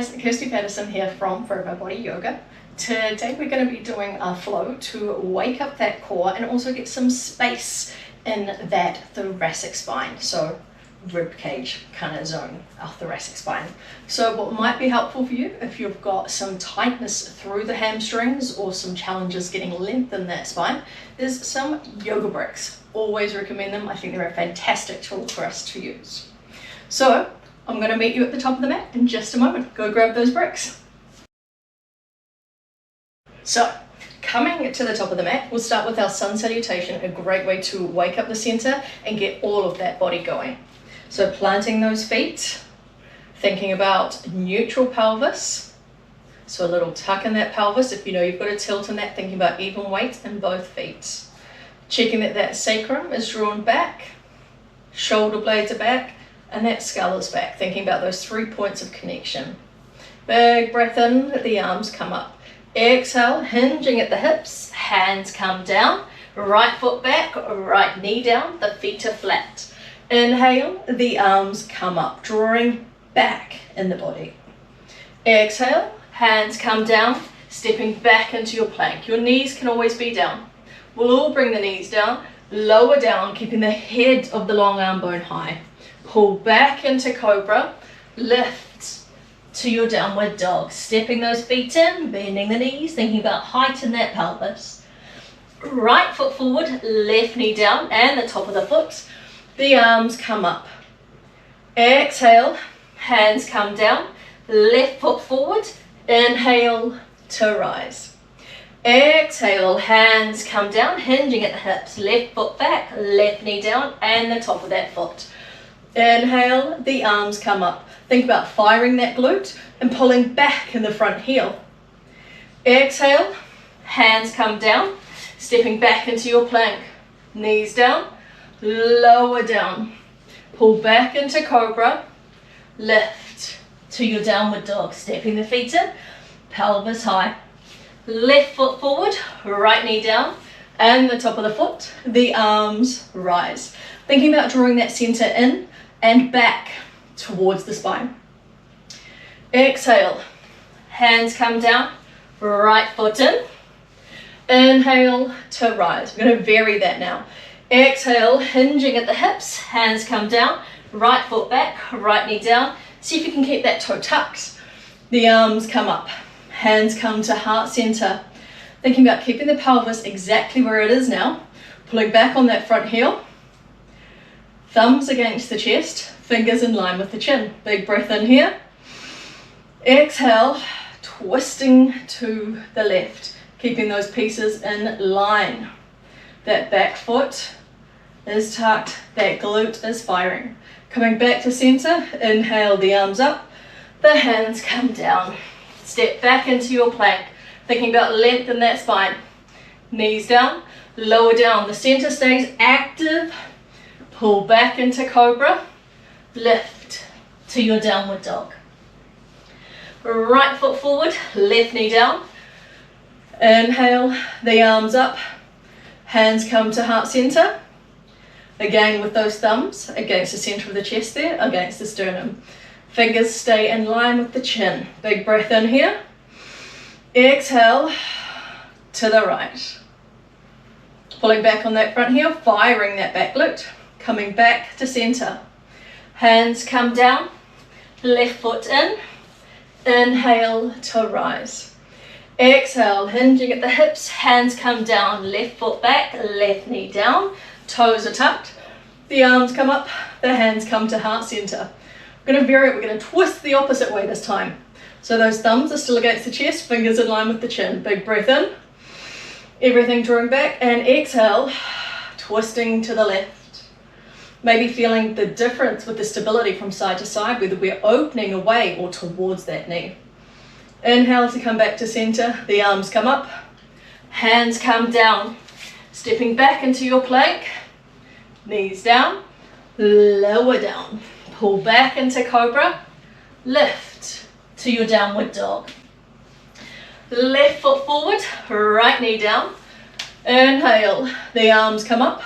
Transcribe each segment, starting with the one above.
guys, Kirsti Patterson here from Forever Body Yoga. Today we're going to be doing a flow to wake up that core and also get some space in that thoracic spine, so rib cage kind of zone, our thoracic spine. So what might be helpful for you if you've got some tightness through the hamstrings or some challenges getting length in that spine is some yoga bricks. Always recommend them. I think they're a fantastic tool for us to use. So I'm going to meet you at the top of the mat in just a moment. Go grab those bricks. So coming to the top of the mat, we'll start with our sun salutation, a great way to wake up the center and get all of that body going. So planting those feet, thinking about neutral pelvis, so a little tuck in that pelvis. If you know you've got a tilt in that, thinking about even weight in both feet. Checking that that sacrum is drawn back, shoulder blades are back, and that skull is back, thinking about those 3 points of connection. Big breath in, the arms come up. Exhale, hinging at the hips, hands come down, right foot back, right knee down, the feet are flat. Inhale, the arms come up, drawing back in the body. Exhale, hands come down, stepping back into your plank. Your knees can always be down. We'll all bring the knees down, lower down, keeping the head of the long arm bone high. Pull back into cobra, lift to your downward dog. Stepping those feet in, bending the knees, thinking about height in that pelvis. Right foot forward, left knee down, and the top of the foot. The arms come up. Exhale, hands come down, left foot forward, inhale to rise. Exhale, hands come down, hinging at the hips, left foot back, left knee down, and the top of that foot. Inhale, the arms come up. Think about firing that glute and pulling back in the front heel. Exhale, hands come down, stepping back into your plank. Knees down, lower down. Pull back into cobra, lift to your downward dog. Stepping the feet in, pelvis high. Left foot forward, right knee down, and the top of the foot, the arms rise. Thinking about drawing that center in and back towards the spine. Exhale, hands come down, right foot in. Inhale to rise. We're going to vary that now. Exhale, hinging at the hips, hands come down, right foot back, right knee down. See if you can keep that toe tucked. The arms come up, hands come to heart center. Thinking about keeping the pelvis exactly where it is now. Pulling back on that front heel. Thumbs against the chest, fingers in line with the chin. Big breath in here. Exhale, twisting to the left, keeping those pieces in line. That back foot is tucked, that glute is firing. Coming back to center, inhale, the arms up, the hands come down. Step back into your plank, thinking about length in that spine. Knees down, lower down, the center stays active. Pull back into cobra, lift to your downward dog. Right foot forward, left knee down. Inhale, the arms up, hands come to heart center. Again with those thumbs against the center of the chest there, against the sternum. Fingers stay in line with the chin. Big breath in here. Exhale to the right. Pulling back on that front heel, firing that back glute. Coming back to center. Hands come down, left foot in. Inhale to rise. Exhale, hinging at the hips, hands come down, left foot back, left knee down, toes are tucked, the arms come up, the hands come to heart center. We're going to vary it, we're going to twist the opposite way this time. So those thumbs are still against the chest, fingers in line with the chin. Big breath in, everything drawing back, and exhale, twisting to the left. Maybe feeling the difference with the stability from side to side, whether we're opening away or towards that knee. Inhale to come back to center, the arms come up, hands come down, stepping back into your plank, knees down, lower down, pull back into cobra, lift to your downward dog. Left foot forward, right knee down, inhale, the arms come up,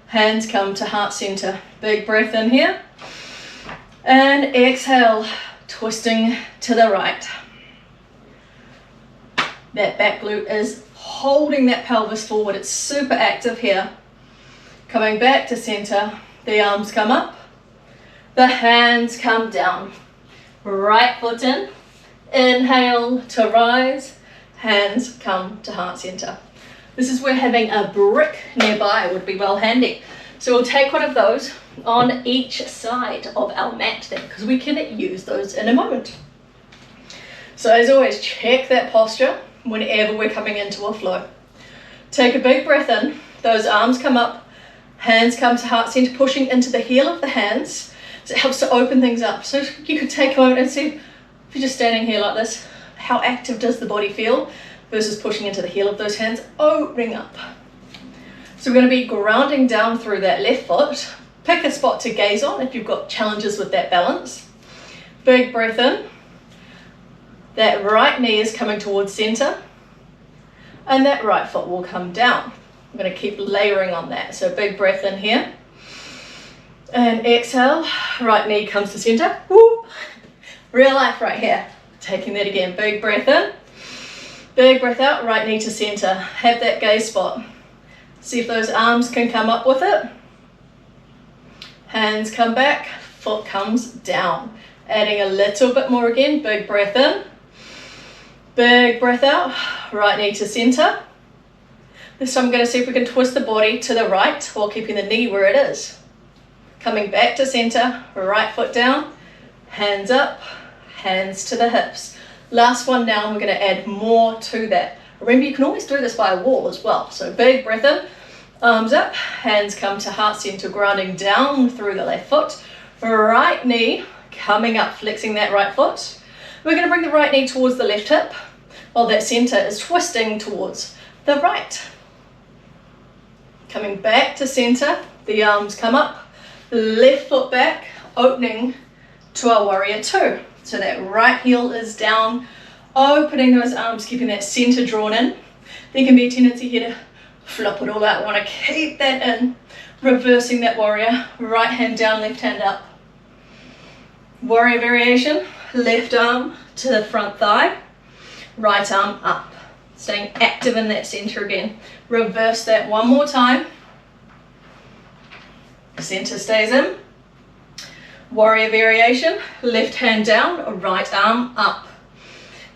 hands come to heart center. Big breath in here, and exhale, twisting to the right. That back glute is holding that pelvis forward. It's super active here. Coming back to center, the arms come up, the hands come down. Right foot in, inhale to rise, hands come to heart center. This is where having a brick nearby would be well handy. So we'll take one of those on each side of our mat then, because we can use those in a moment. So as always, check that posture whenever we're coming into a flow. Take a big breath in, those arms come up, hands come to heart center, pushing into the heel of the hands. So it helps to open things up. So you could take a moment and see, if you're just standing here like this, how active does the body feel versus pushing into the heel of those hands, opening up. So we're going to be grounding down through that left foot. Pick a spot to gaze on if you've got challenges with that balance. Big breath in. That right knee is coming towards center. And that right foot will come down. I'm going to keep layering on that. So big breath in here. And exhale. Right knee comes to center. Woo. Real life right here. Taking that again. Big breath in. Big breath out. Right knee to center. Have that gaze spot. See if those arms can come up with it. Hands come back, foot comes down. Adding a little bit more again, big breath in. Big breath out, right knee to center. This time I'm going to see if we can twist the body to the right while keeping the knee where it is. Coming back to center, right foot down, hands up, hands to the hips. Last one now, we're going to add more to that. Remember, you can always do this by a wall as well. So big breath in, arms up, hands come to heart center, grounding down through the left foot. Right knee coming up, flexing that right foot. We're going to bring the right knee towards the left hip, while that center is twisting towards the right. Coming back to center, the arms come up, left foot back, opening to our warrior two. So that right heel is down, opening those arms, keeping that center drawn in. There can be a tendency here to flop it all out. Want to keep that in, reversing that warrior, right hand down, left hand up. Warrior variation, left arm to the front thigh, right arm up. Staying active in that center again. Reverse that one more time. Center stays in. Warrior variation, left hand down, right arm up.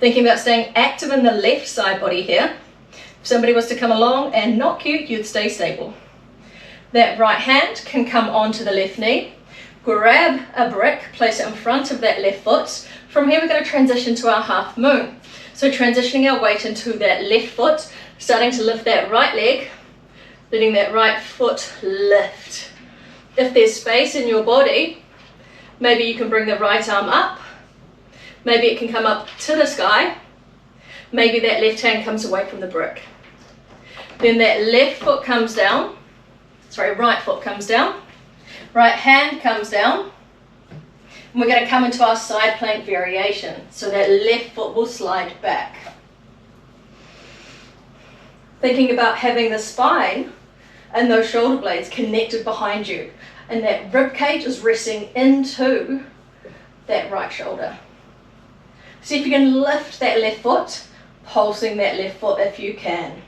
Thinking about staying active in the left side body here. If somebody was to come along and knock you, you'd stay stable. That right hand can come onto the left knee. Grab a brick, place it in front of that left foot. From here we're going to transition to our half moon. So transitioning our weight into that left foot, starting to lift that right leg, letting that right foot lift. If there's space in your body, maybe you can bring the right arm up. Maybe it can come up to the sky. Maybe that left hand comes away from the brick. Then that left foot comes down. Right foot comes down. Right hand comes down. And we're going to come into our side plank variation. So that left foot will slide back. Thinking about having the spine and those shoulder blades connected behind you. And that rib cage is resting into that right shoulder. See if you can lift that left foot, pulsing that left foot if you can.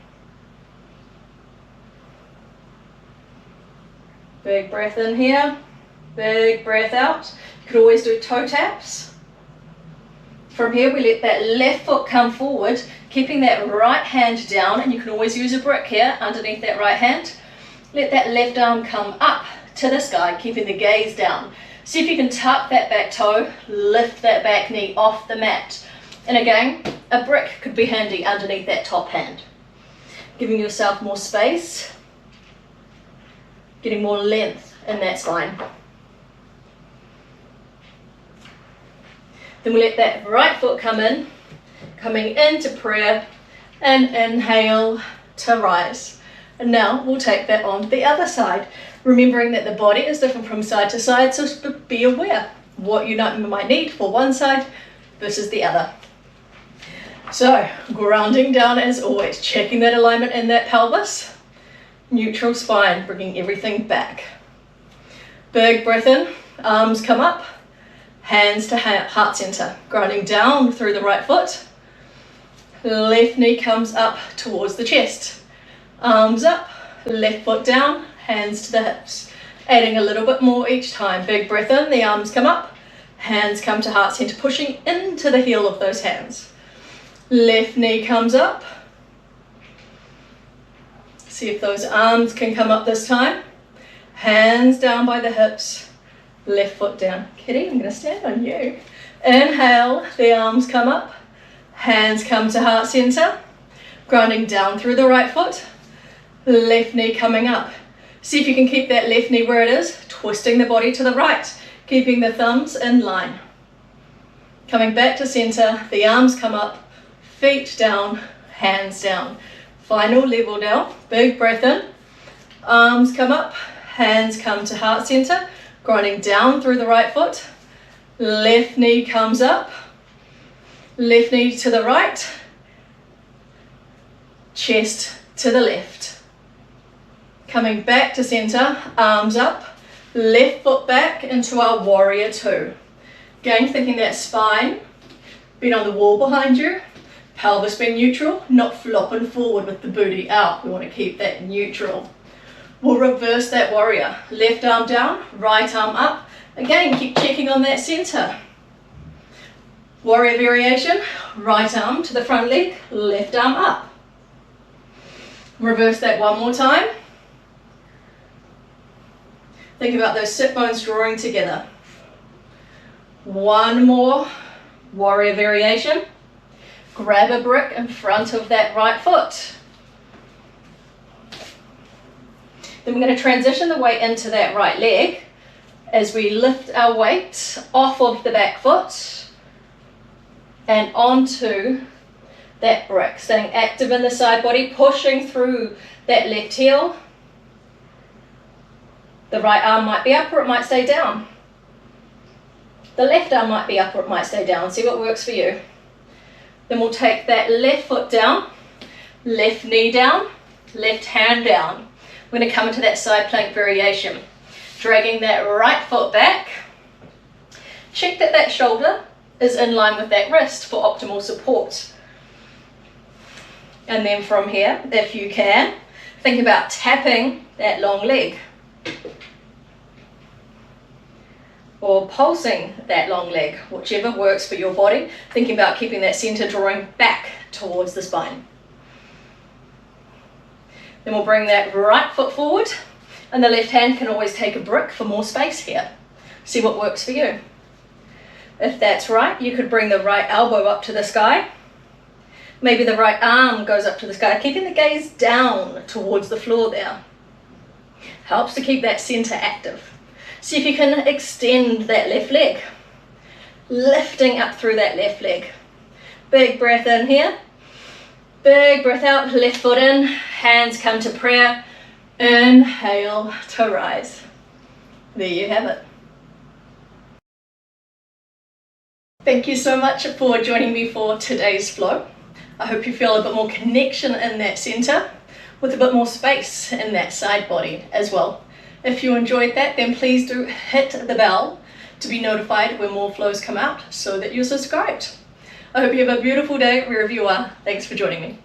Big breath in here, big breath out. You could always do toe taps. From here we let that left foot come forward, keeping that right hand down, and you can always use a brick here underneath that right hand. Let that left arm come up to the sky, keeping the gaze down. See if you can tuck that back toe, lift that back knee off the mat. And again, a brick could be handy underneath that top hand. Giving yourself more space, getting more length in that spine. Then we let that right foot come in, coming into prayer, and inhale to rise. And now we'll take that on the other side, remembering that the body is different from side to side, so be aware what you might need for one side versus the other. So, grounding down as always, checking that alignment in that pelvis, neutral spine, bringing everything back. Big breath in, arms come up, hands to heart center, grounding down through the right foot. Left knee comes up towards the chest. Arms up, left foot down, hands to the hips. Adding a little bit more each time. Big breath in, the arms come up, hands come to heart center, pushing into the heel of those hands. Left knee comes up. See if those arms can come up this time. Hands down by the hips, left foot down. Kitty, I'm going to stand on you. Inhale, the arms come up, hands come to heart center, grounding down through the right foot, left knee coming up. See if you can keep that left knee where it is, twisting the body to the right, keeping the thumbs in line. Coming back to center, the arms come up, feet down, hands down. Final level down, big breath in, arms come up, hands come to heart center, grounding down through the right foot, left knee comes up, left knee to the right, chest to the left. Coming back to center, arms up, left foot back into our warrior two. Again, thinking that spine being on the wall behind you, pelvis being neutral, not flopping forward with the booty out. We want to keep that neutral. We'll reverse that warrior. Left arm down, right arm up. Again, keep checking on that center. Warrior variation, right arm to the front leg, left arm up. Reverse that one more time. Think about those sit bones drawing together. One more warrior variation. Grab a brick in front of that right foot. Then we're going to transition the weight into that right leg as we lift our weight off of the back foot and onto that brick. Staying active in the side body, pushing through that left heel. The right arm might be up or it might stay down. The left arm might be up or it might stay down. See what works for you. Then we'll take that left foot down, left knee down, left hand down. We're going to come into that side plank variation. Dragging that right foot back. Check that that shoulder is in line with that wrist for optimal support. And then from here, if you can, think about tapping that long leg. Or pulsing that long leg, whichever works for your body. Thinking about keeping that center drawing back towards the spine. Then we'll bring that right foot forward, and the left hand can always take a brick for more space here. See what works for you. If that's right, you could bring the right elbow up to the sky. Maybe the right arm goes up to the sky, keeping the gaze down towards the floor there. Helps to keep that center active. See if you can extend that left leg. Lifting up through that left leg. Big breath in here. Big breath out, left foot in, hands come to prayer. Inhale to rise. There you have it. Thank you so much for joining me for today's flow. I hope you feel a bit more connection in that center with a bit more space in that side body as well. If you enjoyed that, then please do hit the bell to be notified when more flows come out so that you're subscribed. I hope you have a beautiful day wherever you are. Thanks for joining me.